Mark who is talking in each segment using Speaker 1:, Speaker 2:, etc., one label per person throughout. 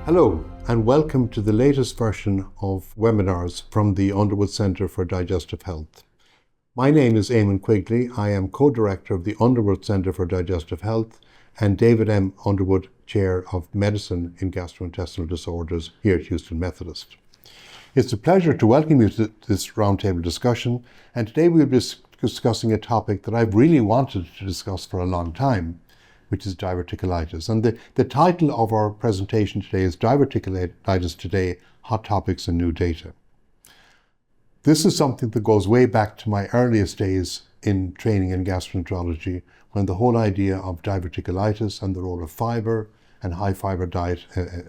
Speaker 1: Hello, and welcome to the latest version of webinars from the Underwood Center for Digestive Health. My name is Eamonn Quigley. I am co-director of the Underwood Center for Digestive Health and David M. Underwood Chair of Medicine in Gastrointestinal Disorders here at Houston Methodist. It's a pleasure to welcome you to this roundtable discussion, and today we'll be discussing a topic that I've really wanted to discuss for a long time, which is diverticulitis. And the title of our presentation today is Diverticulitis Today, Hot Topics and New Data. This is something that goes way back to my earliest days in training in gastroenterology, when the whole idea of diverticulitis and the role of fiber and high fiber diet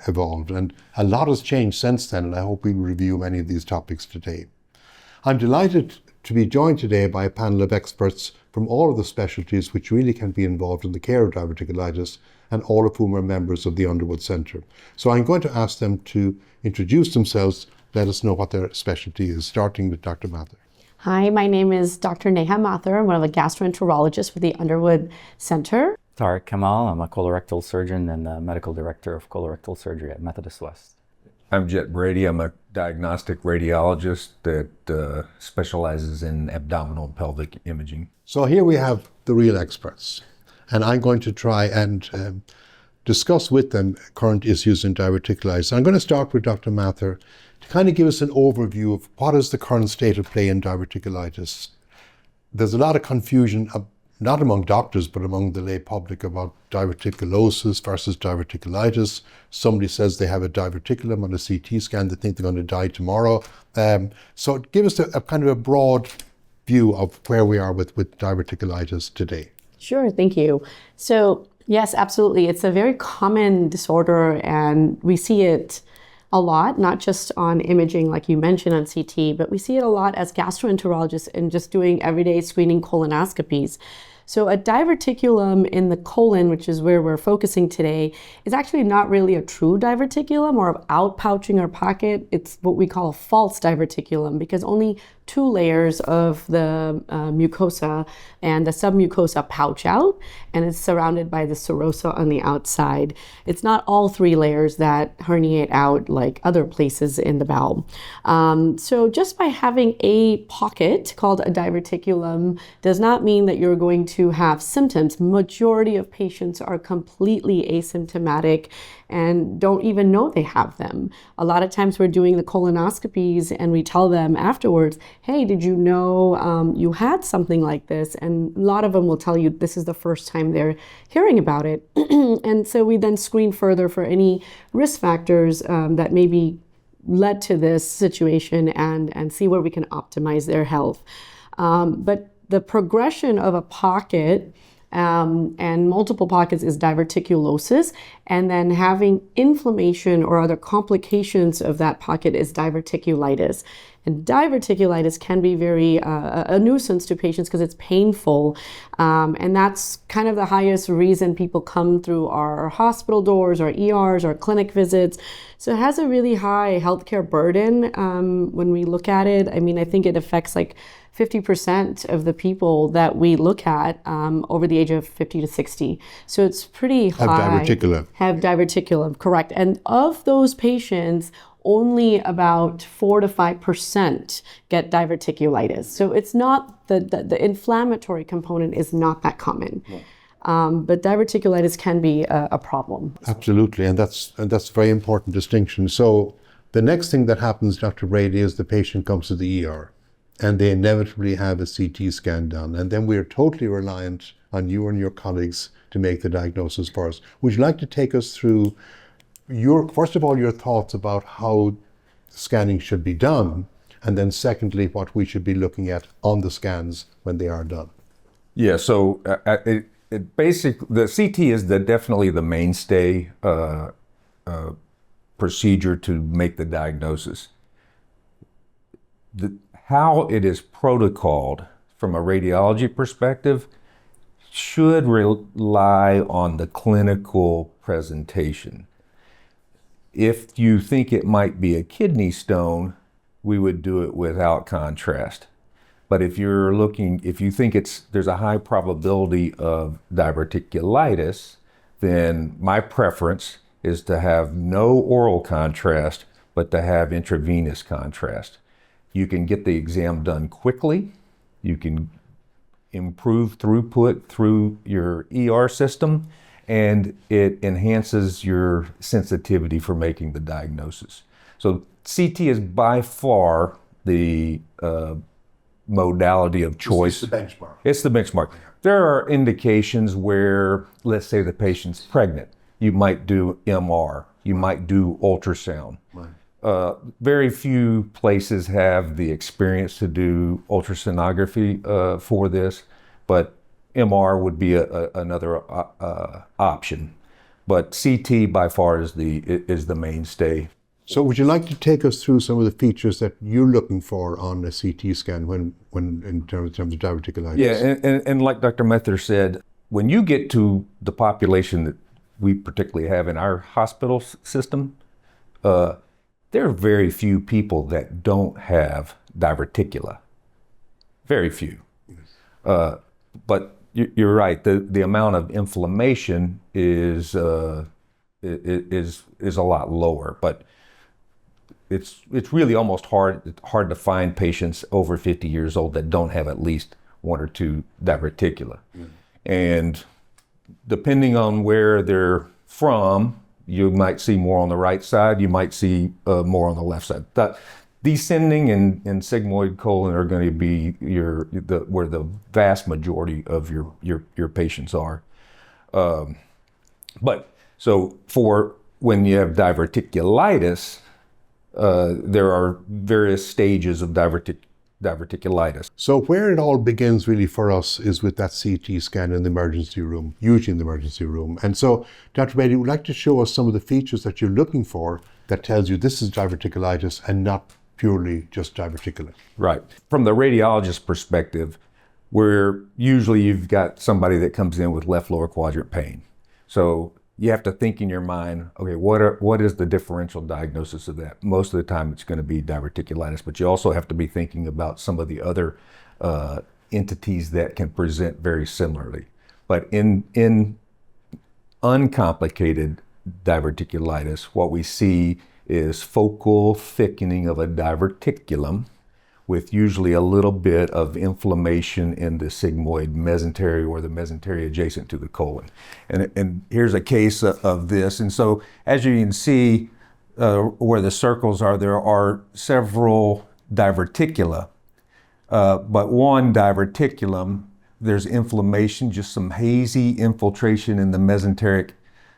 Speaker 1: evolved. And a lot has changed since then, and I hope we'll review many of these topics today. I'm delighted to be joined today by a panel of experts from all of the specialties which really can be involved in the care of diverticulitis, and all of whom are members of the Underwood Center. So I'm going to ask them to introduce themselves, let us know what their specialty is, starting with Dr. Mathur.
Speaker 2: Hi, my name is Dr. Neha Mathur. I'm one of the gastroenterologists with the Underwood Center.
Speaker 3: Tareq Kamal, I'm a colorectal surgeon and the medical director of colorectal surgery at Methodist West.
Speaker 4: I'm Jett Brady. I'm a diagnostic radiologist that specializes in abdominal and pelvic imaging.
Speaker 1: So here we have the real experts, and I'm going to try and discuss with them current issues in diverticulitis. I'm going to start with Dr. Mathur to kind of give us an overview of what is the current state of play in diverticulitis. There's a lot of confusion, not among doctors, but among the lay public, about diverticulosis versus diverticulitis. Somebody says they have a diverticulum on a CT scan, they think they're going to die tomorrow. So give us a kind of a broad view of where we are with diverticulitis today.
Speaker 2: Sure, thank you. So yes, absolutely. It's a very common disorder, and we see it a lot, not just on imaging like you mentioned on CT, but we see it a lot as gastroenterologists in just doing everyday screening colonoscopies. So a diverticulum in the colon, which is where we're focusing today, is actually not really a true diverticulum or outpouching or pocket. It's what we call a false diverticulum, because only 2 layers of the mucosa and the submucosa pouch out, and it's surrounded by the serosa on the outside. It's not all 3 layers that herniate out like other places in the bowel. So just by having a pocket called a diverticulum does not mean that you're going to have symptoms. Majority of patients are completely asymptomatic and don't even know they have them. A lot of times we're doing the colonoscopies and we tell them afterwards, hey, did you know you had something like this? And a lot of them will tell you this is the first time they're hearing about it. And so we then screen further for any risk factors that maybe led to this situation and see where we can optimize their health. But the progression of a pocket and multiple pockets is diverticulosis, and then having inflammation or other complications of that pocket is diverticulitis. And diverticulitis can be very a nuisance to patients because it's painful, and that's kind of the highest reason people come through our hospital doors, our ERs, our clinic visits. So it has a really high healthcare burden when we look at it. I mean, I think it affects like 50% of the people that we look at over the age of 50 to 60. So it's pretty high. Have diverticulum, correct. And of those patients, only about 4 to 5% get diverticulitis. So it's not, the inflammatory component is not that common. Yeah. But diverticulitis can be a problem.
Speaker 1: Absolutely, and that's a very important distinction. So the next thing that happens, Dr. Brady, is the patient comes to the ER, and they inevitably have a CT scan done. And then we are totally reliant on you and your colleagues to make the diagnosis for us. Would you like to take us through first of all, your thoughts about how scanning should be done, and then secondly, what we should be looking at on the scans when they are done?
Speaker 4: Yeah, so basically, the CT is definitely the mainstay procedure to make the diagnosis. How it is protocoled from a radiology perspective should rely on the clinical presentation. If you think it might be a kidney stone, we would do it without contrast. But if you think there's a high probability of diverticulitis, then my preference is to have no oral contrast, but to have intravenous contrast. You can get the exam done quickly. You can improve throughput through your ER system, and it enhances your sensitivity for making the diagnosis. So CT is by far the modality of choice.
Speaker 1: It's the benchmark.
Speaker 4: It's the benchmark. There are indications where, let's say the patient's pregnant, you might do MR, you might do ultrasound.
Speaker 1: Right.
Speaker 4: Very few places have the experience to do ultrasonography for this, but MR would be another option. But CT by far is the mainstay.
Speaker 1: So would you like to take us through some of the features that you're looking for on a CT scan when in terms of diverticulitis?
Speaker 4: Yeah, and like Dr. Mathur said, when you get to the population that we particularly have in our hospital system, there are very few people that don't have diverticula. Very few. Yes. But you're right. The amount of inflammation is a lot lower. But it's really almost hard to find patients over 50 years old that don't have at least one or two diverticula. Mm. And depending on where they're from, you might see more on the right side, you might see more on the left side. The descending and sigmoid colon are going to be where the vast majority of your patients are. But so for when you have diverticulitis, there are various stages of diverticulitis.
Speaker 1: So where it all begins really for us is with that CT scan in the emergency room, usually in the emergency room. And so, Dr. Brady, would like to show us some of the features that you're looking for that tells you this is diverticulitis and not purely just diverticular.
Speaker 4: Right. From the radiologist perspective, where usually you've got somebody that comes in with left lower quadrant pain. So you have to think in your mind, okay, what is the differential diagnosis of that? Most of the time it's going to be diverticulitis, but you also have to be thinking about some of the other entities that can present very similarly. But in uncomplicated diverticulitis, what we see is focal thickening of a diverticulum with usually a little bit of inflammation in the sigmoid mesentery or the mesentery adjacent to the colon. And here's a case of this. And so as you can see where the circles are, there are several diverticula, but one diverticulum, there's inflammation, just some hazy infiltration in the mesenteric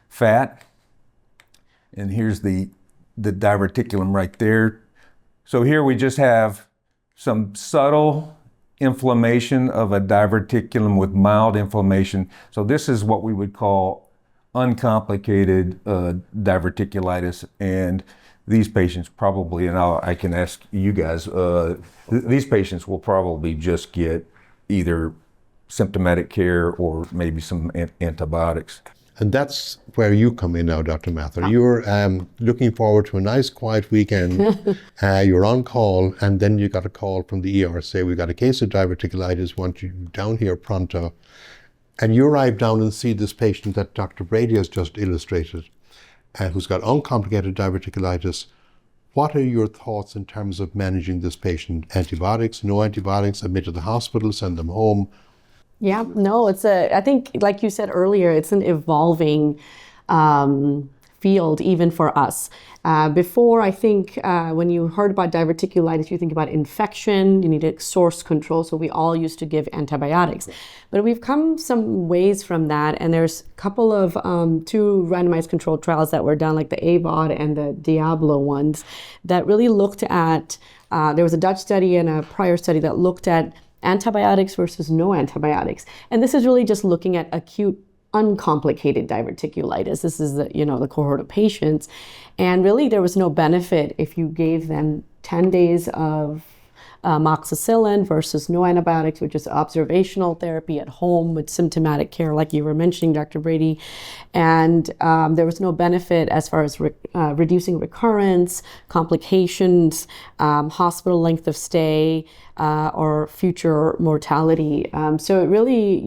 Speaker 4: fat. And here's the diverticulum right there. So here we just have some subtle inflammation of a diverticulum with mild inflammation. So this is what we would call uncomplicated diverticulitis. And these patients probably, and I can ask you guys, these patients will probably just get either symptomatic care or maybe some antibiotics.
Speaker 1: And that's where you come in now, Dr. Mathur. You're looking forward to a nice, quiet weekend. You're on call, and then you got a call from the ER, say, we got a case of diverticulitis, want you down here pronto. And you arrive down and see this patient that Dr. Brady has just illustrated, who's got uncomplicated diverticulitis. What are your thoughts in terms of managing this patient? Antibiotics, no antibiotics, admit to the hospital, send them home?
Speaker 2: Yeah, no, I think, like you said earlier, it's an evolving field even for us. Before, I think when you heard about diverticulitis, you think about infection, you need source control, so we all used to give antibiotics. But we've come some ways from that, and there's a couple of 2 randomized controlled trials that were done, like the AVOD and the Diablo ones, that really looked at, there was a Dutch study and a prior study that looked at antibiotics versus no antibiotics. And this is really just looking at acute uncomplicated diverticulitis. This is the cohort of patients. And really there was no benefit if you gave them 10 days of amoxicillin versus no antibiotics, which is observational therapy at home with symptomatic care, like you were mentioning, Dr. Brady. And there was no benefit as far as reducing recurrence, complications, hospital length of stay, or future mortality. So it really,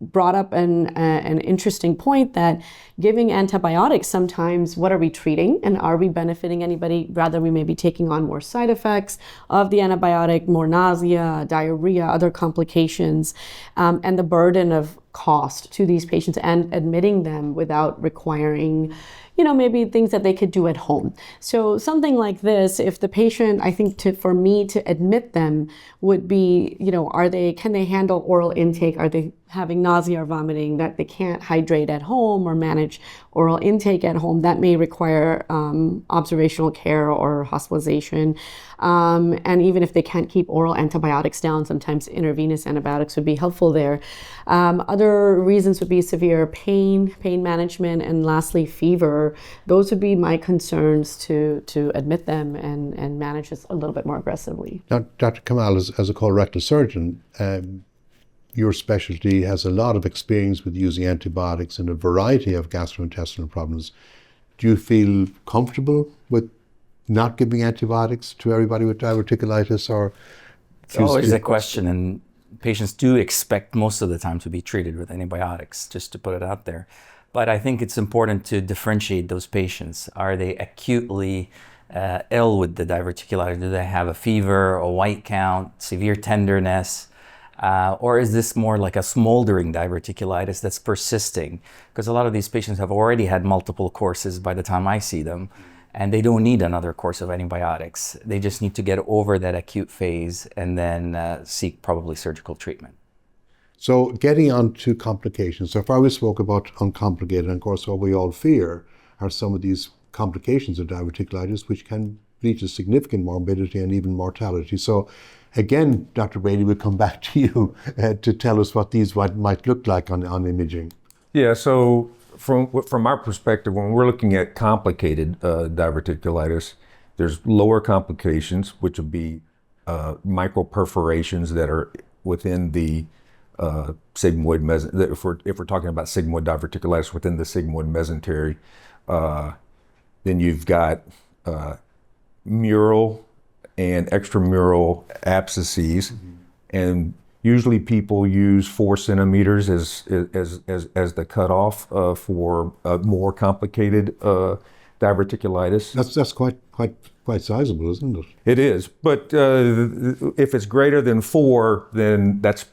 Speaker 2: brought up an interesting point that giving antibiotics sometimes, what are we treating and are we benefiting anybody? Rather, we may be taking on more side effects of the antibiotic, more nausea, diarrhea, other complications, and the burden of cost to these patients and admitting them without requiring maybe things that they could do at home. So something like this, if the patient, I think for me to admit them would be, can they handle oral intake? Are they having nausea or vomiting that they can't hydrate at home or manage oral intake at home? That may require observational care or hospitalization. And even if they can't keep oral antibiotics down, sometimes intravenous antibiotics would be helpful there. Other reasons would be severe pain management, and lastly, fever. Those would be my concerns to admit them and manage this a little bit more aggressively.
Speaker 1: Now, Dr. Kamal, as a colorectal surgeon, your specialty has a lot of experience with using antibiotics in a variety of gastrointestinal problems. Do you feel comfortable with not giving antibiotics to everybody with diverticulitis? Or
Speaker 3: it's always a question, and patients do expect most of the time to be treated with antibiotics, just to put it out there. But I think it's important to differentiate those patients. Are they acutely ill with the diverticulitis? Do they have a fever, a white count, severe tenderness? Or is this more like a smoldering diverticulitis that's persisting? Because a lot of these patients have already had multiple courses by the time I see them, and they don't need another course of antibiotics. They just need to get over that acute phase and then seek probably surgical treatment.
Speaker 1: So getting on to complications. So far we spoke about uncomplicated, and of course what we all fear are some of these complications of diverticulitis, which can lead to significant morbidity and even mortality. So again, Dr. Brady, we'll come back to you to tell us what these might look like on imaging.
Speaker 4: Yeah, so from our perspective, when we're looking at complicated diverticulitis, there's lower complications, which would be microperforations that are within the sigmoid mesentery. If we're talking about sigmoid diverticulitis within the sigmoid mesentery, then you've got mural and extramural abscesses, and usually people use 4 centimeters as the cutoff for more complicated diverticulitis.
Speaker 1: That's quite sizable, isn't it?
Speaker 4: It is, but if it's greater than 4, then that's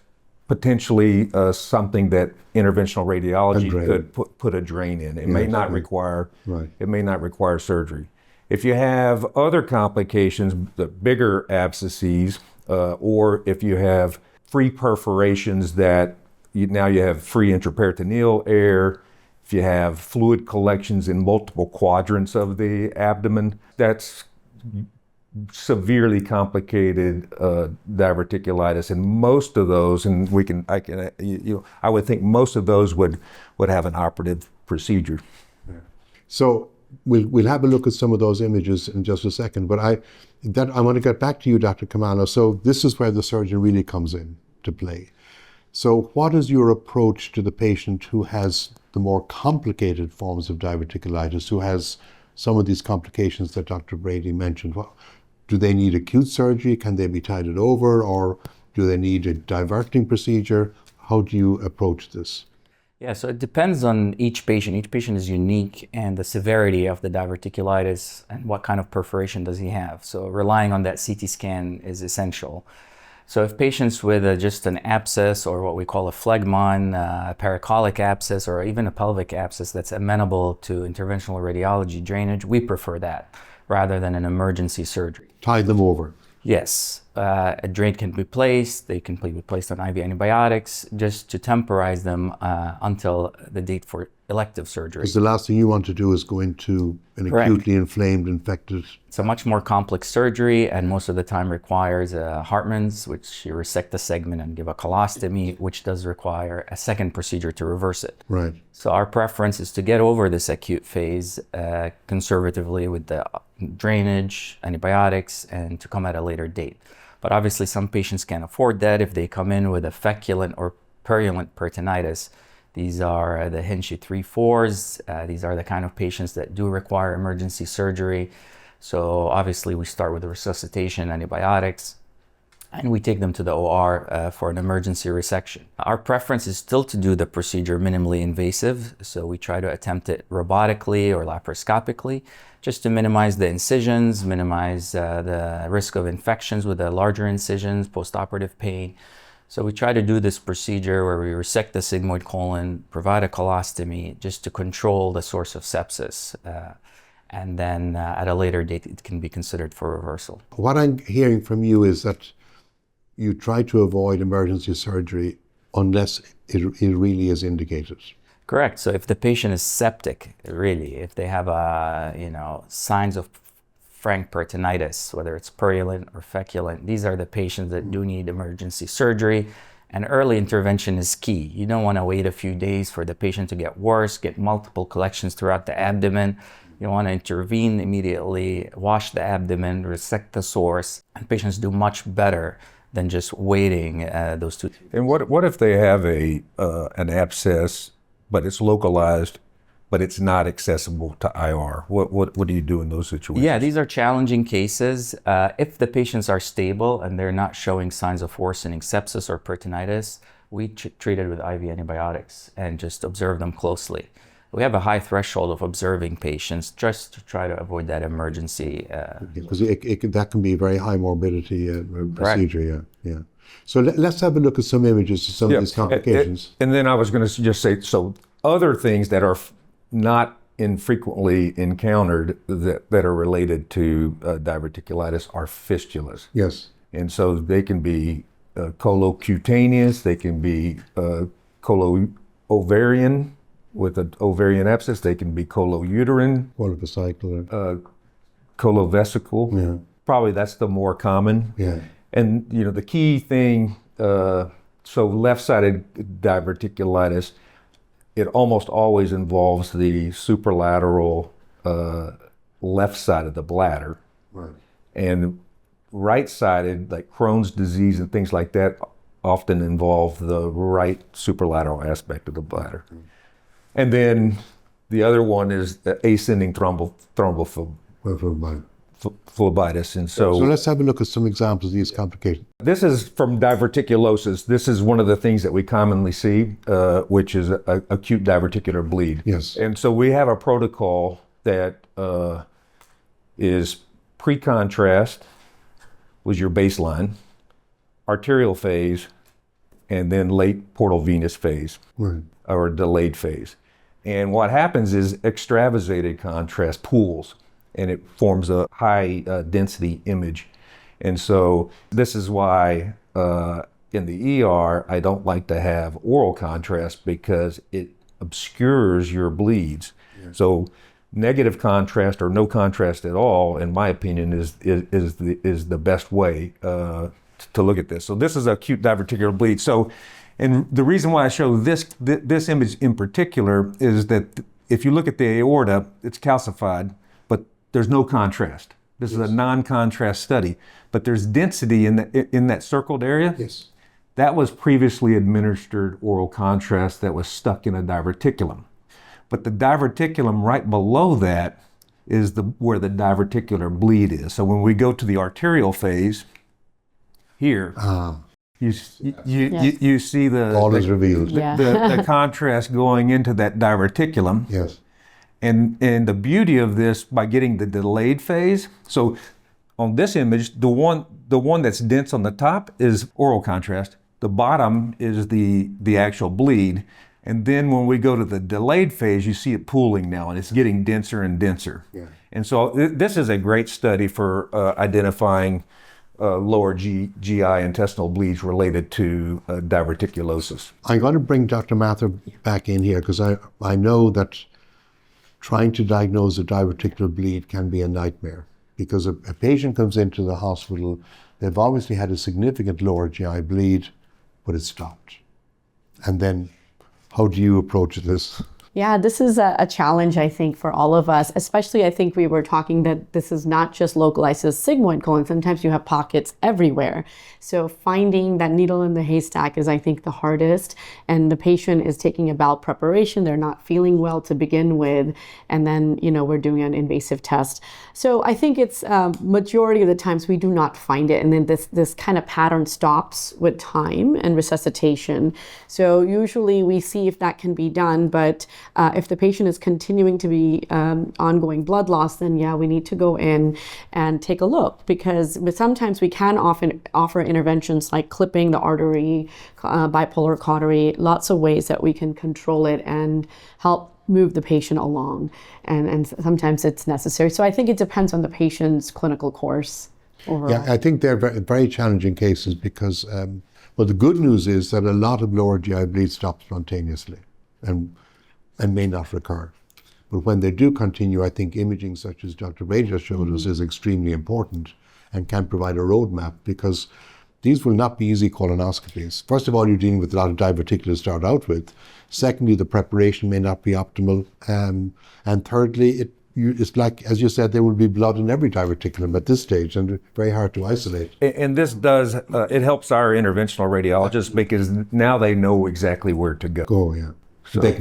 Speaker 4: potentially something that interventional radiology could put a drain in. It may not require surgery. If you have other complications, the bigger abscesses, or if you have free perforations that now you have free intraperitoneal air, if you have fluid collections in multiple quadrants of the abdomen, that's severely complicated diverticulitis, and most of those, and I would think most of those would have an operative procedure.
Speaker 1: Yeah. So we'll have a look at some of those images in just a second, but I want to get back to you, Dr. Kamal. So this is where the surgeon really comes in to play. So what is your approach to the patient who has the more complicated forms of diverticulitis, who has some of these complications that Dr. Brady mentioned? Do they need acute surgery? Can they be tided over? Or do they need a diverting procedure? How do you approach this?
Speaker 3: Yeah, so it depends on each patient. Each patient is unique, and the severity of the diverticulitis and what kind of perforation does he have. So relying on that CT scan is essential. So if patients with just an abscess, or what we call a phlegmon, a paracolic abscess, or even a pelvic abscess that's amenable to interventional radiology drainage, we prefer that rather than an emergency surgery.
Speaker 1: Tie them over.
Speaker 3: Yes, a drain can be placed. They can be placed on IV antibiotics just to temporize them until the date for elective surgery.
Speaker 1: Because the last thing you want to do is go into an acutely inflamed, infected...
Speaker 3: It's a much more complex surgery, and most of the time requires a Hartmann's, which you resect the segment and give a colostomy, which does require a second procedure to reverse it.
Speaker 1: Right.
Speaker 3: So our preference is to get over this acute phase conservatively with the drainage, antibiotics, and to come at a later date. But obviously some patients can't afford that. If they come in with a feculent or purulent peritonitis, these are the Hinchy 3-4s. These are the kind of patients that do require emergency surgery. So obviously we start with the resuscitation, antibiotics, and we take them to the OR for an emergency resection. Our preference is still to do the procedure minimally invasive, so we try to attempt it robotically or laparoscopically, just to minimize the incisions, minimize the risk of infections with the larger incisions, postoperative pain. So we try to do this procedure where we resect the sigmoid colon, provide a colostomy, just to control the source of sepsis. And then at a later date, it can be considered for reversal.
Speaker 1: What I'm hearing from you is that you try to avoid emergency surgery unless it really is indicated.
Speaker 3: Correct. So if the patient is septic, really, if they have signs of frank peritonitis, whether it's purulent or feculent, these are the patients that do need emergency surgery. And early intervention is key. You don't want to wait a few days for the patient to get worse, get multiple collections throughout the abdomen. You want to intervene immediately, wash the abdomen, resect the source, and patients do much better than just waiting those 2 days.
Speaker 4: And what if they have an abscess, but it's localized, but it's not accessible to IR? What do you do in those situations?
Speaker 3: Yeah, these are challenging cases. If the patients are stable and they're not showing signs of worsening sepsis or peritonitis, we treat it with IV antibiotics and just observe them closely. We have a high threshold of observing patients just to try to avoid that emergency.
Speaker 1: Because that can be a very high morbidity procedure, yeah. So let's have a look at some images of some of these complications.
Speaker 4: And then I was going to just say, so other things that are not infrequently encountered that are related to diverticulitis are fistulas.
Speaker 1: Yes.
Speaker 4: And so they can be colocutaneous, they can be colo-ovarian with an ovarian abscess, they can be colo-uterine, colovesical.
Speaker 1: Yeah.
Speaker 4: Probably that's the more common.
Speaker 1: Yeah.
Speaker 4: And the key thing, so left-sided diverticulitis, it almost always involves the superlateral left side of the bladder.
Speaker 1: Right.
Speaker 4: And right-sided, like Crohn's disease and things like that, often involve the right superlateral aspect of the bladder. Mm-hmm. And then the other one is the ascending thrombophlebitis. And so
Speaker 1: let's have a look at some examples of these complications.
Speaker 4: This is from diverticulosis. This is one of the things that we commonly see, which is acute diverticular bleed.
Speaker 1: Yes.
Speaker 4: And so we have a protocol that is pre-contrast was your baseline, arterial phase, and then late portal venous phase,
Speaker 1: right,
Speaker 4: or delayed phase. And what happens is extravasated contrast pools, and it forms a high density image. And so this is why in the ER, I don't like to have oral contrast because it obscures your bleeds. Yeah. So negative contrast or no contrast at all, in my opinion, is the best way to look at this. So this is acute diverticular bleed. So, and the reason why I show this image in particular is that if you look at the aorta, it's calcified, but there's no contrast. This is a non-contrast study, but there's density in that circled area.
Speaker 1: Yes.
Speaker 4: That was previously administered oral contrast that was stuck in a diverticulum. But the diverticulum right below that is where the diverticular bleed is. So when we go to the arterial phase, here, you see
Speaker 1: all is revealed.
Speaker 4: The contrast going into that diverticulum.
Speaker 1: Yes.
Speaker 4: And the beauty of this, by getting the delayed phase, so on this image, the one that's dense on the top is oral contrast. The bottom is the actual bleed. And then when we go to the delayed phase, you see it pooling now, and it's getting denser and denser. Yeah. And so this is a great study for identifying lower GI intestinal bleeds related to diverticulosis.
Speaker 1: I'm going to bring Dr. Mathur back in here because I know that trying to diagnose a diverticular bleed can be a nightmare because a patient comes into the hospital, they've obviously had a significant lower GI bleed, but it stopped. And then how do you approach this?
Speaker 2: Yeah, this is a challenge, I think, for all of us, especially I think we were talking that this is not just localized to the sigmoid colon. Sometimes you have pockets everywhere. So finding that needle in the haystack is, I think, the hardest. And the patient is taking a bowel preparation. They're not feeling well to begin with. And then, we're doing an invasive test. So I think it's majority of the times we do not find it. And then this kind of pattern stops with time and resuscitation. So usually we see if that can be done, but if the patient is continuing to be ongoing blood loss, then yeah, we need to go in and take a look, because sometimes we can often offer interventions like clipping the artery, bipolar cautery, lots of ways that we can control it and help move the patient along. And sometimes it's necessary. So I think it depends on the patient's clinical course overall.
Speaker 1: Yeah, I think they're very, very challenging cases because, well, the good news is that a lot of lower GI bleeds stop spontaneously and may not recur. But when they do continue, I think imaging such as Dr. Brady just showed us is extremely important and can provide a roadmap, because these will not be easy colonoscopies. First of all, you're dealing with a lot of diverticulitis to start out with. Secondly, the preparation may not be optimal. And thirdly, it's like, as you said, there will be blood in every diverticulum at this stage, and it's very hard to isolate.
Speaker 4: And this does, it helps our interventional radiologists because now they know exactly where to go.
Speaker 1: Yeah. So they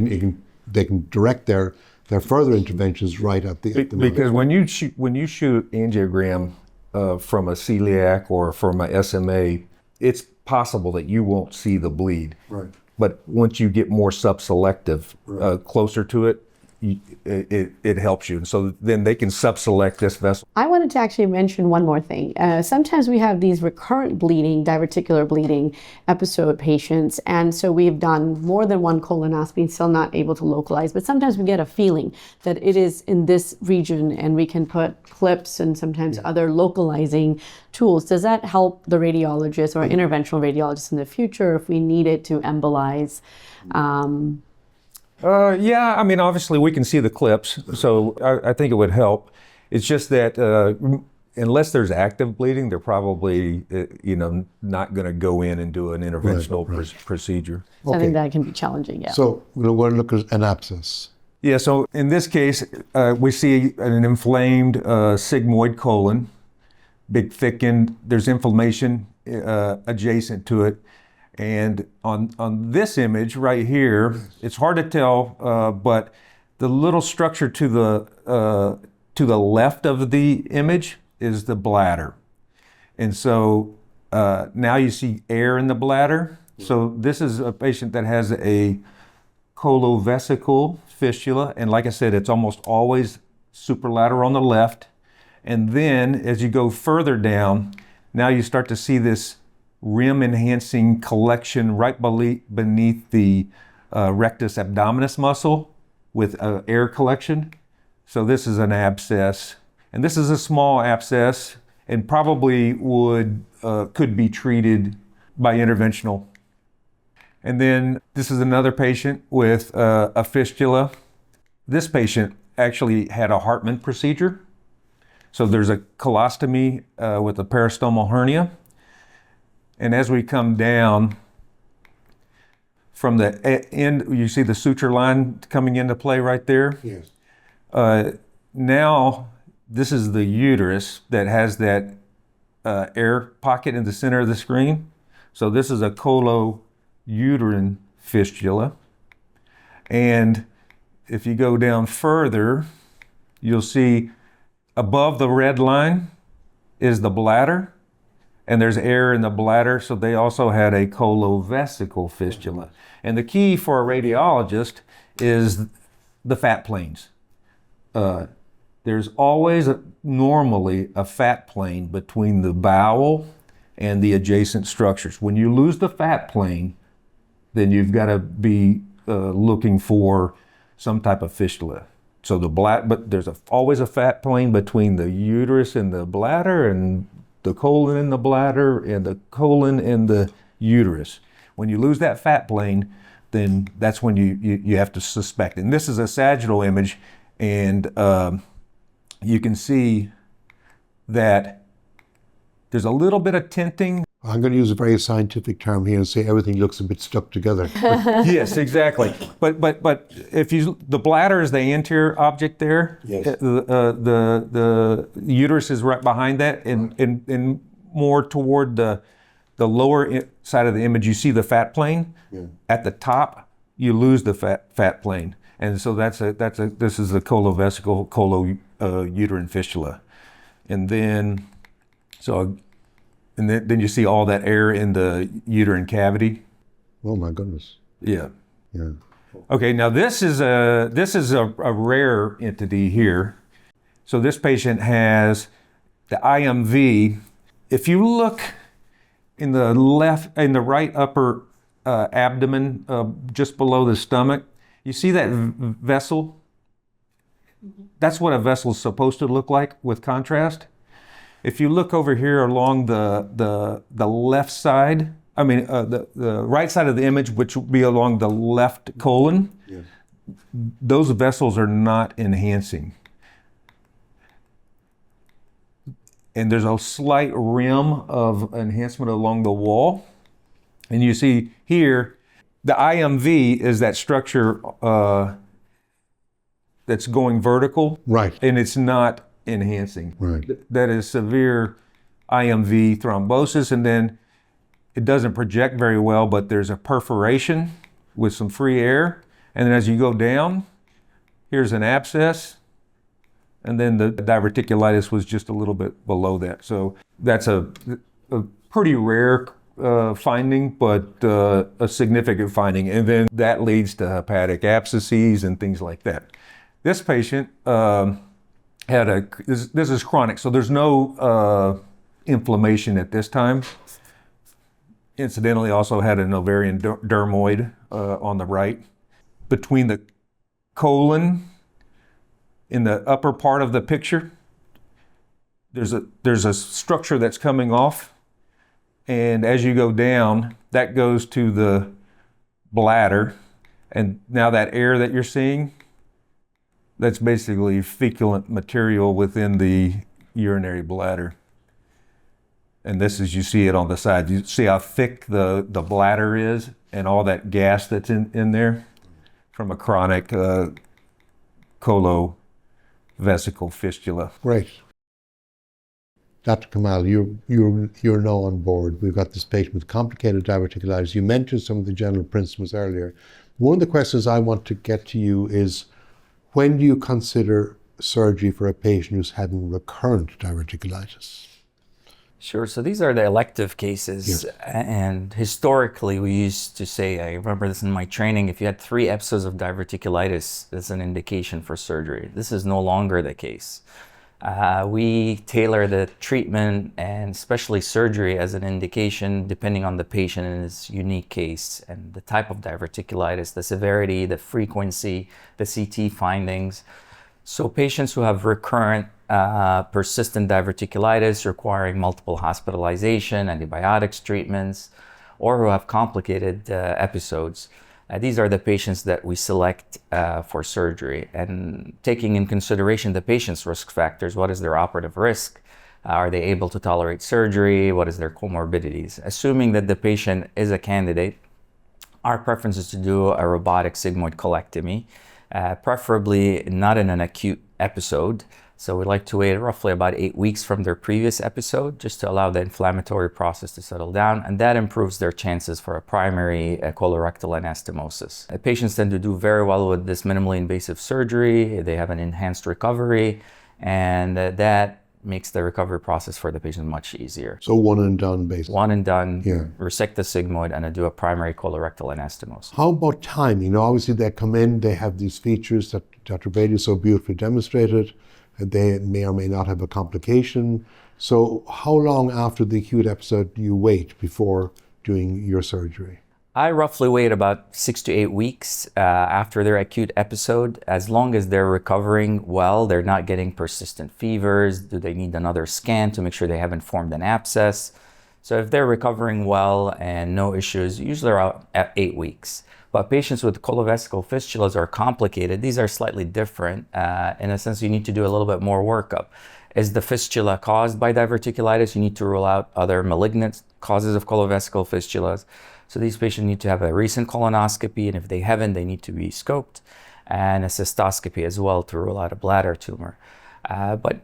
Speaker 1: can direct their further interventions right at the
Speaker 4: because when you shoot angiogram from a celiac or from a SMA, it's possible that you won't see the bleed.
Speaker 1: Right.
Speaker 4: But once you get more subselective, closer to it, it helps you. And so then they can subselect this vessel.
Speaker 2: I wanted to actually mention one more thing. Sometimes we have these recurrent bleeding, diverticular bleeding episode patients. And so we've done more than one colonoscopy, still not able to localize. But sometimes we get a feeling that it is in this region, and we can put clips and sometimes other localizing tools. Does that help the radiologist or interventional radiologist in the future if we needed to embolize?
Speaker 4: Yeah, I mean, obviously we can see the clips, so I think it would help. It's just that unless there's active bleeding, they're probably, not going to go in and do an interventional procedure.
Speaker 2: Okay. I think that can be challenging, yeah.
Speaker 1: So we'll look at an abscess.
Speaker 4: Yeah, so in this case, we see an inflamed sigmoid colon, big thickened, there's inflammation adjacent to it. And on this image right here, it's hard to tell, but the little structure to the left of the image is the bladder. And so now you see air in the bladder. So this is a patient that has a colovesical fistula. And like I said, it's almost always superlateral on the left. And then as you go further down, now you start to see this rim enhancing collection right beneath the rectus abdominis muscle with air collection. So this is an abscess, and this is a small abscess, and probably could be treated by interventional. And then this is another patient with a fistula. This patient actually had a Hartmann procedure. So there's a colostomy with a peristomal hernia. And as we come down from the end, you see the suture line coming into play right there?
Speaker 1: Yes.
Speaker 4: Now, this is the uterus that has that air pocket in the center of the screen. So this is a colo-uterine fistula. And if you go down further, you'll see above the red line is the bladder. And there's air in the bladder, so they also had a colovesical fistula. And the key for a radiologist is the fat planes. There's always normally a fat plane between the bowel and the adjacent structures. When you lose the fat plane, then you've got to be looking for some type of fistula. So but there's always a fat plane between the uterus and the bladder, and the colon in the bladder, and the colon in the uterus. When you lose that fat plane, then that's when you have to suspect. And this is a sagittal image, and you can see that there's a little bit of tinting.
Speaker 1: I'm going to use a very scientific term here and say everything looks a bit stuck together.
Speaker 4: Yes, exactly. But if the bladder is the anterior object there.
Speaker 1: Yes.
Speaker 4: The uterus is right behind that, and more toward the lower side of the image, you see the fat plane.
Speaker 1: Yeah.
Speaker 4: At the top, you lose the fat plane, and so this is the colovesical uterine fistula, and then then you see all that air in the uterine cavity.
Speaker 1: Oh my goodness.
Speaker 4: Yeah.
Speaker 1: Yeah.
Speaker 4: Okay, now this is a rare entity here. So this patient has the IMV. If you look in the right upper abdomen, just below the stomach, you see that vessel? That's what a vessel is supposed to look like with contrast. If you look over here along the left side, the right side of the image, which will be along the left colon,
Speaker 1: Yes.
Speaker 4: those vessels are not enhancing. And there's a slight rim of enhancement along the wall. And you see here, the IMV is that structure that's going vertical.
Speaker 1: Right.
Speaker 4: And it's not enhancing.
Speaker 1: Right.
Speaker 4: That is severe IMV thrombosis, and then it doesn't project very well, but there's a perforation with some free air. And then as you go down, here's an abscess, and then the diverticulitis was just a little bit below that. So that's a pretty rare finding, but a significant finding. And then that leads to hepatic abscesses and things like that. This patient this is chronic, so there's no inflammation at this time. Incidentally, also had an ovarian dermoid on the right. Between the colon in the upper part of the picture, there's a structure that's coming off, and as you go down, that goes to the bladder, and now that air that you're seeing, that's basically feculent material within the urinary bladder. And this is, you see it on the side. You see how thick the bladder is and all that gas that's in there from a chronic colovesical fistula.
Speaker 1: Great. Dr. Kamal, you're now on board. We've got this patient with complicated diverticulitis. You mentioned some of the general principles earlier. One of the questions I want to get to you is, when do you consider surgery for a patient who's having recurrent diverticulitis?
Speaker 3: Sure. So these are the elective cases.
Speaker 1: Yes.
Speaker 3: And historically, we used to say, I remember this in my training, if you had 3 episodes of diverticulitis, that's an indication for surgery. This is no longer the case. We tailor the treatment and especially surgery as an indication depending on the patient and his unique case and the type of diverticulitis, the severity, the frequency, the CT findings. So patients who have recurrent persistent diverticulitis requiring multiple hospitalization, antibiotics treatments, or who have complicated episodes, these are the patients that we select for surgery. And taking in consideration the patient's risk factors, what is their operative risk? Are they able to tolerate surgery? What is their comorbidities? Assuming that the patient is a candidate, our preference is to do a robotic sigmoid colectomy, preferably not in an acute episode. So we like to wait roughly about 8 weeks from their previous episode just to allow the inflammatory process to settle down, and that improves their chances for a primary colorectal anastomosis. Patients tend to do very well with this minimally invasive surgery. They have an enhanced recovery, and that makes the recovery process for the patient much easier.
Speaker 1: So one and done, basically.
Speaker 3: One and done,
Speaker 1: Yeah.
Speaker 3: resect the sigmoid, and do a primary colorectal anastomosis.
Speaker 1: How about timing? Obviously they come in, they have these features that Dr. Brady so beautifully demonstrated. They may or may not have a complication. So how long after the acute episode do you wait before doing your surgery?
Speaker 3: I roughly wait about 6 to 8 weeks after their acute episode. As long as they're recovering well, they're not getting persistent fevers. Do they need another scan to make sure they haven't formed an abscess? So if they're recovering well and no issues, usually around at 8 weeks. But patients with colorectal fistulas are complicated. These are slightly different. In a sense, you need to do a little bit more workup. Is the fistula caused by diverticulitis? You need to rule out other malignant causes of colorectal fistulas. So these patients need to have a recent colonoscopy, and if they haven't, they need to be scoped, and a cystoscopy as well to rule out a bladder tumor. But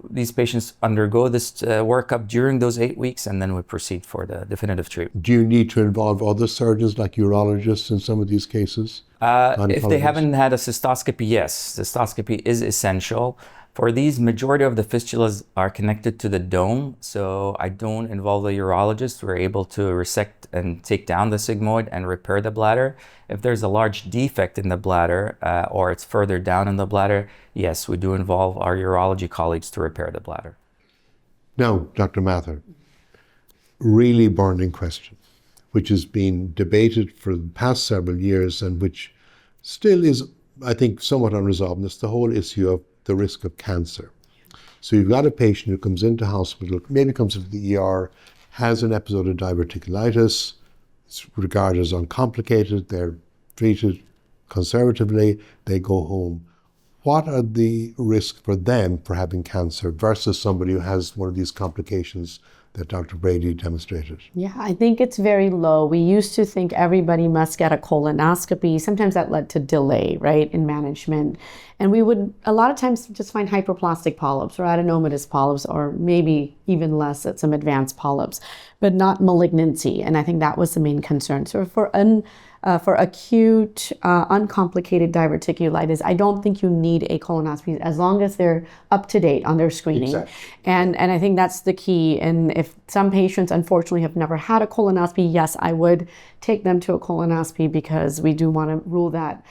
Speaker 3: these patients undergo this workup during those 8 weeks, and then we proceed for the definitive treatment.
Speaker 1: Do you need to involve other surgeons like urologists in some of these cases?
Speaker 3: If they haven't had a cystoscopy, yes, cystoscopy is essential. For these, majority of the fistulas are connected to the dome, so I don't involve the urologist. We're able to resect and take down the sigmoid and repair the bladder. If there's a large defect in the bladder or it's further down in the bladder, yes, we do involve our urology colleagues to repair the bladder.
Speaker 1: Now, Dr. Mathur, really burning question, which has been debated for the past several years and which still is, I think, somewhat unresolved. And it's the whole issue of the risk of cancer. So you've got a patient who comes into hospital, maybe comes into the ER, has an episode of diverticulitis, it's regarded as uncomplicated, they're treated conservatively, they go home. What are the risks for them for having cancer versus somebody who has one of these complications that Dr. Brady demonstrated?
Speaker 2: Yeah, I think it's very low. We used to think everybody must get a colonoscopy. Sometimes that led to delay, right, in management. And we would a lot of times just find hyperplastic polyps or adenomatous polyps, or maybe even less at some advanced polyps, but not malignancy. And I think that was the main concern. So for acute, uncomplicated diverticulitis, I don't think you need a colonoscopy as long as they're up to date on their screening.
Speaker 1: Exactly.
Speaker 2: And I think that's the key. And if some patients unfortunately have never had a colonoscopy, yes, I would take them to a colonoscopy because we do want to rule that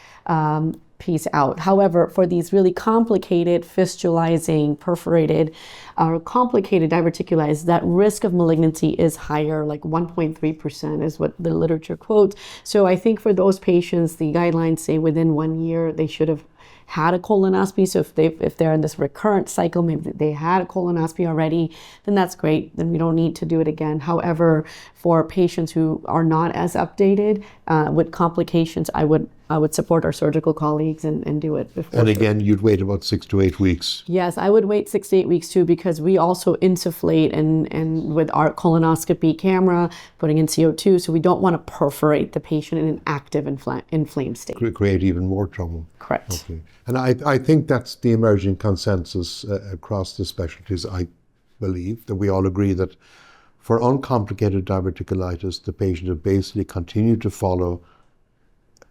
Speaker 2: piece out. However, for these really complicated, fistulizing, perforated, or complicated diverticulitis, that risk of malignancy is higher, like 1.3% is what the literature quotes. So I think for those patients, the guidelines say within 1 year, they should have had a colonoscopy. So if they're in this recurrent cycle, maybe they had a colonoscopy already, then that's great. Then we don't need to do it again. However, for patients who are not as updated with complications, I would support our surgical colleagues and do it before.
Speaker 1: And again, you'd wait about 6 to 8 weeks.
Speaker 2: Yes, I would wait 6 to 8 weeks too, because we also insufflate and with our colonoscopy camera, putting in CO2, so we don't want to perforate the patient in an active inflamed state.
Speaker 1: Create even more trouble.
Speaker 2: Correct.
Speaker 1: Okay. And I think that's the emerging consensus across the specialties. I believe that we all agree that for uncomplicated diverticulitis, the patient should basically continue to follow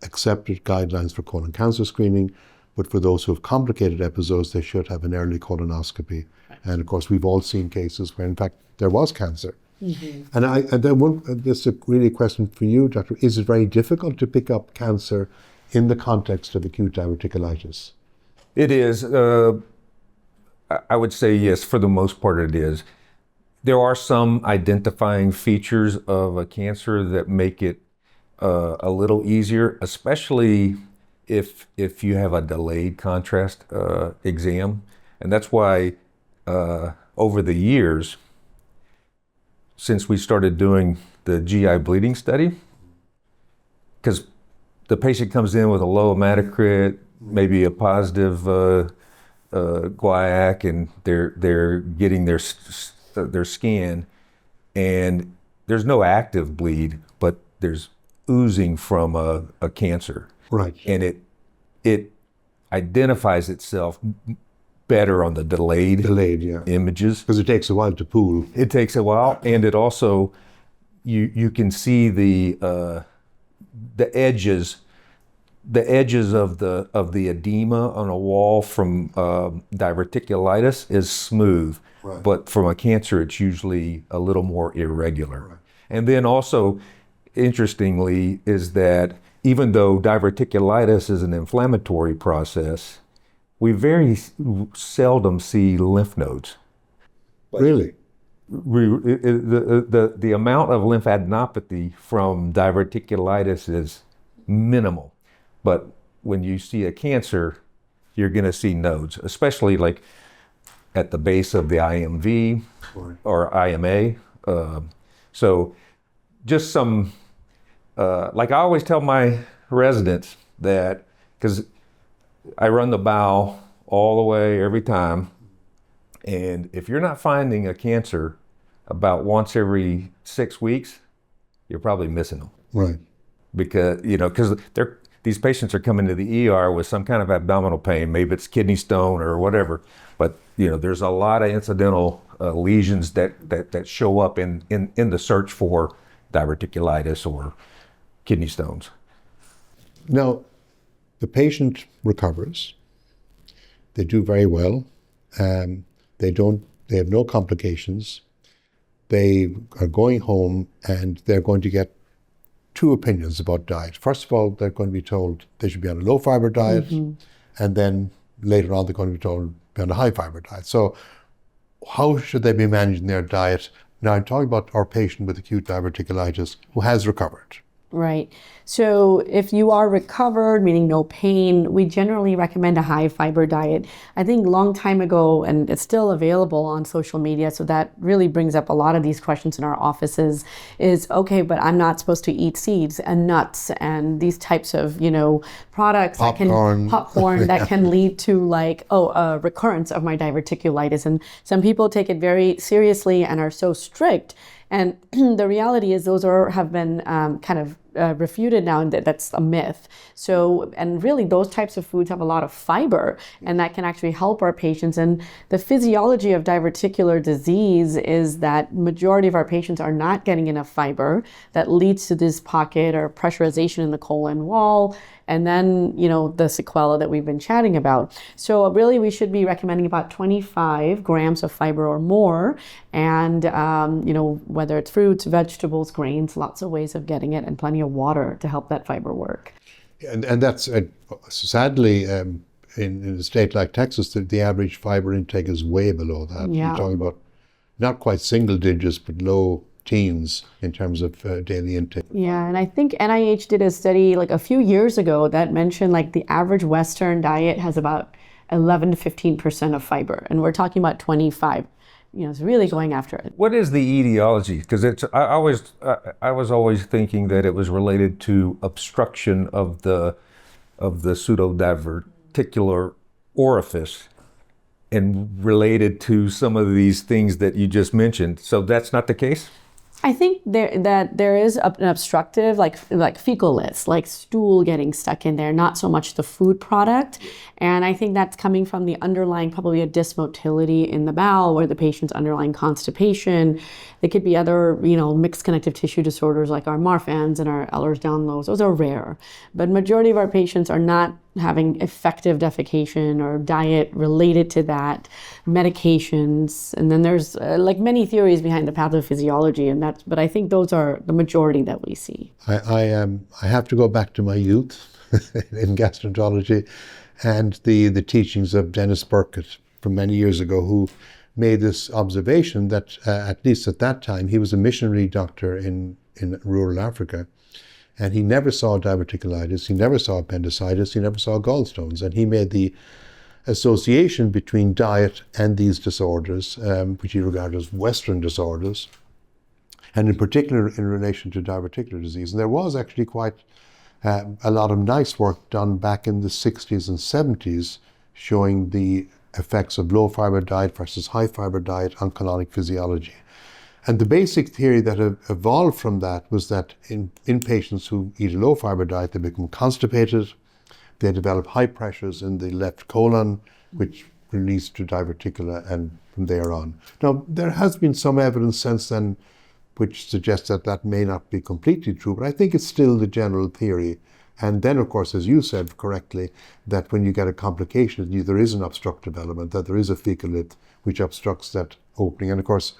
Speaker 1: accepted guidelines for colon cancer screening, but for those who have complicated episodes, they should have an early colonoscopy. And of course, we've all seen cases where, in fact, there was cancer. Mm-hmm. And then this is really a question for you, Doctor. Is it very difficult to pick up cancer in the context of acute diverticulitis?
Speaker 4: It is. I would say yes, for the most part it is. There are some identifying features of a cancer that make it a little easier, especially if you have a delayed contrast exam. And that's why over the years, since we started doing the GI bleeding study, because the patient comes in with a low hematocrit, maybe a positive guaiac, and they're getting their scan, and there's no active bleed, but there's oozing from a cancer.
Speaker 1: Right.
Speaker 4: And it identifies itself better on the delayed images.
Speaker 1: Because it takes a while to pool.
Speaker 4: It takes a while, and it also, you can see the edges of the edema on a wall from diverticulitis is smooth, right. But from a cancer, it's usually a little more irregular. Right. And then also, interestingly, is that even though diverticulitis is an inflammatory process, we very seldom see lymph nodes.
Speaker 1: Really?
Speaker 4: The amount of lymphadenopathy from diverticulitis is minimal. But when you see a cancer, you're going to see nodes, especially like at the base of the IMV or IMA. So just some like I always tell my residents that, because I run the bowel all the way every time, and if you're not finding a cancer about once every 6 weeks, you're probably missing them.
Speaker 1: Right.
Speaker 4: Because, because these patients are coming to the ER with some kind of abdominal pain, maybe it's kidney stone or whatever, but there's a lot of incidental lesions that show up in the search for diverticulitis or kidney stones.
Speaker 1: Now, the patient recovers. They do very well. They have no complications. They are going home and they're going to get two opinions about diet. First of all, they're going to be told they should be on a low fiber diet, and then later on they're going to be told to be on a high fiber diet. So how should they be managing their diet? Now I'm talking about our patient with acute diverticulitis who has recovered.
Speaker 2: Right. So if you are recovered, meaning no pain, we generally recommend a high fiber diet. I think a long time ago, and it's still available on social media, so that really brings up a lot of these questions in our offices, is okay, but I'm not supposed to eat seeds and nuts and these types of, products
Speaker 1: popcorn
Speaker 2: that can lead to a recurrence of my diverticulitis. And some people take it very seriously and are so strict. And the reality is those have been refuted now, and that's a myth. So, and really those types of foods have a lot of fiber, and that can actually help our patients. And the physiology of diverticular disease is that majority of our patients are not getting enough fiber. That leads to this pocket or pressurization in the colon wall, and then, the sequela that we've been chatting about. So really we should be recommending about 25 grams of fiber or more. And, whether it's fruits, vegetables, grains, lots of ways of getting it, and plenty of water to help that fiber work.
Speaker 1: And that's, sadly, in a state like Texas, the average fiber intake is way below that.
Speaker 2: Yeah.
Speaker 1: You're talking about not quite single digits, but low teens in terms of daily intake.
Speaker 2: Yeah, and I think NIH did a study a few years ago that mentioned the average Western diet has about 11 to 15% of fiber, and we're talking about 25. It's really going after it.
Speaker 4: What is the etiology? Because I was always thinking that it was related to obstruction of the pseudodiverticular orifice and related to some of these things that you just mentioned. So that's not the case?
Speaker 2: I think there is an obstructive, like fecalness, like stool getting stuck in there, not so much the food product. And I think that's coming from the underlying, probably a dysmotility in the bowel, where the patient's underlying constipation. There could be other, mixed connective tissue disorders like our Marfan's and our Ehlers-Danlos. Those are rare. But majority of our patients are not having effective defecation or diet related to that, medications. And then there's many theories behind the pathophysiology, but I think those are the majority that we see.
Speaker 1: I have to go back to my youth in gastroenterology and the teachings of Dennis Burkitt from many years ago, who made this observation that at least at that time, he was a missionary doctor in rural Africa. And he never saw diverticulitis, he never saw appendicitis, he never saw gallstones. And he made the association between diet and these disorders, which he regarded as Western disorders, and in particular in relation to diverticular disease. And there was actually quite a lot of nice work done back in the 60s and 70s showing the effects of low fiber diet versus high fiber diet on colonic physiology. And the basic theory that evolved from that was that in patients who eat a low fiber diet, they become constipated, they develop high pressures in the left colon, which leads to diverticula, and from there on. Now, there has been some evidence since then which suggests that that may not be completely true, but I think it's still the general theory. And then, of course, as you said correctly, that when you get a complication, there is an obstructive element, that there is a fecalith which obstructs that opening. And of course,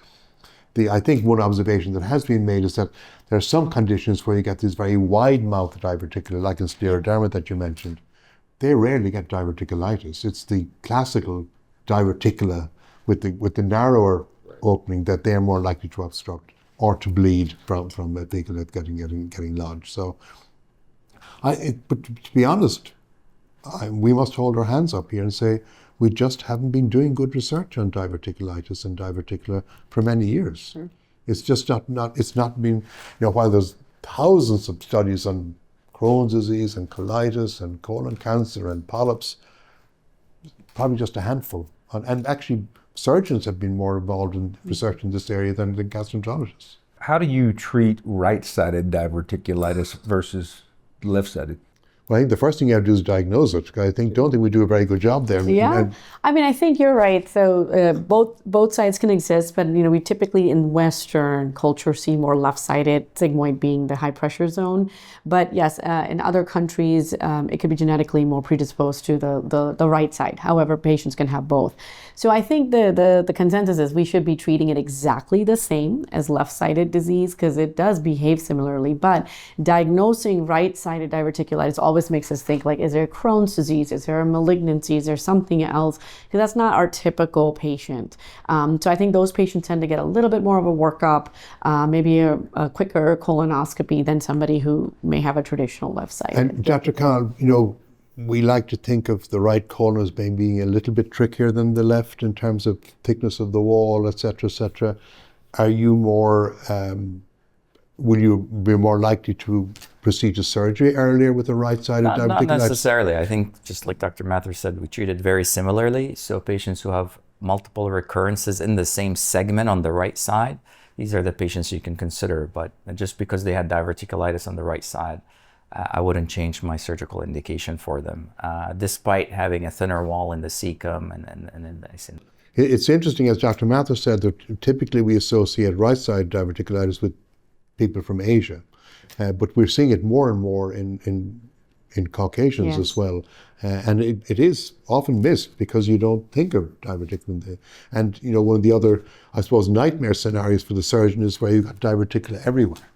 Speaker 1: I think one observation that has been made is that there are some conditions where you get these very wide-mouthed diverticula, like in scleroderma that you mentioned. They rarely get diverticulitis. It's the classical diverticula with the narrower opening that they're more likely to obstruct or to bleed from a fecalith getting lodged. So, but to be honest, we must hold our hands up here and say, we just haven't been doing good research on diverticulitis and diverticula for many years. Sure. It's just not, it's not been, while there's thousands of studies on Crohn's disease and colitis and colon cancer and polyps, probably just a handful. And actually, surgeons have been more involved in research in this area than the gastroenterologists.
Speaker 4: How do you treat right-sided diverticulitis versus left-sided?
Speaker 1: Well, I think the first thing you have to do is diagnose it. I don't think we do a very good job there.
Speaker 2: Yeah, I mean, I think you're right. So both sides can exist, but we typically in Western culture see more left-sided, sigmoid being the high pressure zone. But yes, in other countries, it could be genetically more predisposed to the right side. However, patients can have both. So I think the consensus is we should be treating it exactly the same as left-sided disease because it does behave similarly. But diagnosing right-sided diverticulitis always makes us think, like, is there Crohn's disease? Is there a malignancy? Is there something else? Because that's not our typical patient. So I think those patients tend to get a little bit more of a workup, maybe a quicker colonoscopy than somebody who may have a traditional left side.
Speaker 1: And Dr. Kamal, we like to think of the right colon as being a little bit trickier than the left in terms of thickness of the wall, et cetera, et cetera. Are you more... will you be more likely to proceed to surgery earlier with the right-sided diverticulitis?
Speaker 3: Not necessarily. I think, just like Dr. Mathur said, we treat it very similarly. So patients who have multiple recurrences in the same segment on the right side, these are the patients you can consider. But just because they had diverticulitis on the right side, I wouldn't change my surgical indication for them, despite having a thinner wall in the cecum and in the...
Speaker 1: It's interesting, as Dr. Mathur said, that typically we associate right-sided diverticulitis with people from Asia, but we're seeing it more and more in Caucasians as well, and it is often missed because you don't think of diverticulum. And one of the other, I suppose, nightmare scenarios for the surgeon is where you've got diverticula everywhere,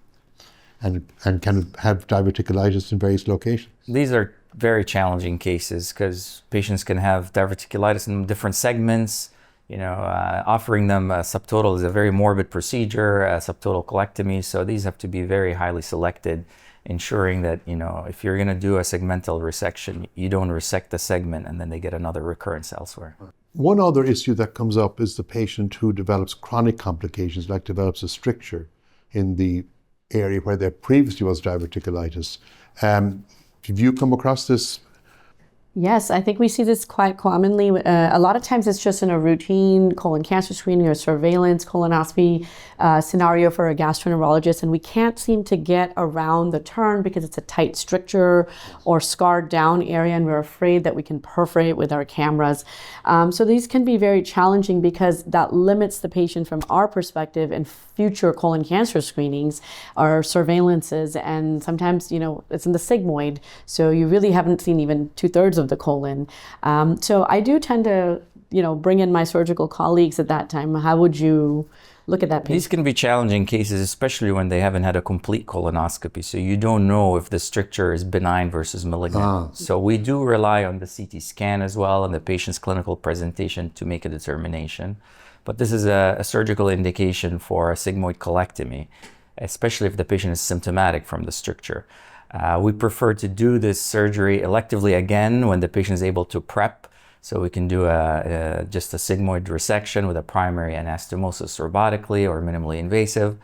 Speaker 1: and can have diverticulitis in various locations.
Speaker 3: These are very challenging cases because patients can have diverticulitis in different segments. Offering them a subtotal is a very morbid procedure, a subtotal colectomy. So these have to be very highly selected, ensuring that, if you're going to do a segmental resection, you don't resect the segment and then they get another recurrence elsewhere.
Speaker 1: One other issue that comes up is the patient who develops chronic complications, like develops a stricture in the area where there previously was diverticulitis. Have you come across this?
Speaker 2: Yes, I think we see this quite commonly. A lot of times it's just in a routine colon cancer screening or surveillance colonoscopy scenario for a gastroenterologist, and we can't seem to get around the turn because it's a tight stricture or scarred down area, and we're afraid that we can perforate with our cameras. So these can be very challenging because that limits the patient from our perspective in future colon cancer screenings or surveillances, and sometimes, it's in the sigmoid, so you really haven't seen even 2/3 of the colon. So I do tend to, bring in my surgical colleagues at that time. How would you look at that patient?
Speaker 3: These can be challenging cases, especially when they haven't had a complete colonoscopy. So you don't know if the stricture is benign versus malignant. So we do rely on the CT scan as well and the patient's clinical presentation to make a determination. But this is a surgical indication for a sigmoid colectomy, especially if the patient is symptomatic from the stricture. We prefer to do this surgery electively again when the patient is able to prep. So we can do just a sigmoid resection with a primary anastomosis robotically or minimally invasive.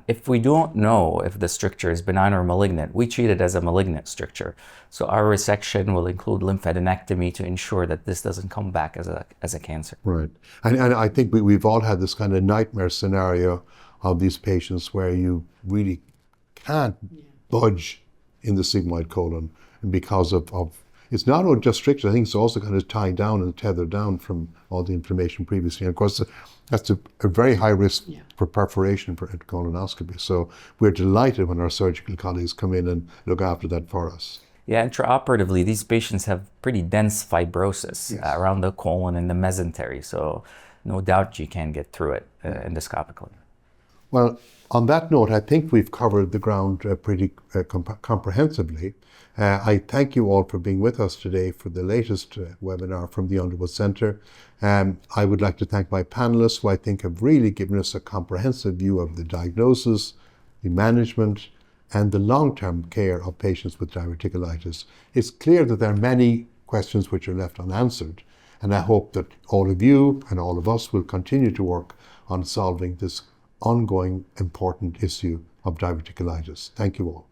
Speaker 3: If we don't know if the stricture is benign or malignant, we treat it as a malignant stricture. So our resection will include lymphadenectomy to ensure that this doesn't come back as a cancer.
Speaker 1: Right. And I think we've all had this kind of nightmare scenario of these patients where you really can't budge in the sigmoid colon, and because of it's not only just stricture, I think it's also kind of tied down and tethered down from all the inflammation previously. And of course, that's a very high risk for perforation for colonoscopy. So we're delighted when our surgical colleagues come in and look after that for us.
Speaker 3: Yeah, intraoperatively, these patients have pretty dense fibrosis around the colon and the mesentery. So no doubt you can get through it endoscopically.
Speaker 1: Well, on that note, I think we've covered the ground pretty comprehensively. I thank you all for being with us today for the latest webinar from the Underwood Center. I would like to thank my panelists, who I think have really given us a comprehensive view of the diagnosis, the management, and the long-term care of patients with diverticulitis. It's clear that there are many questions which are left unanswered, and I hope that all of you and all of us will continue to work on solving this ongoing important issue of diverticulitis. Thank you all.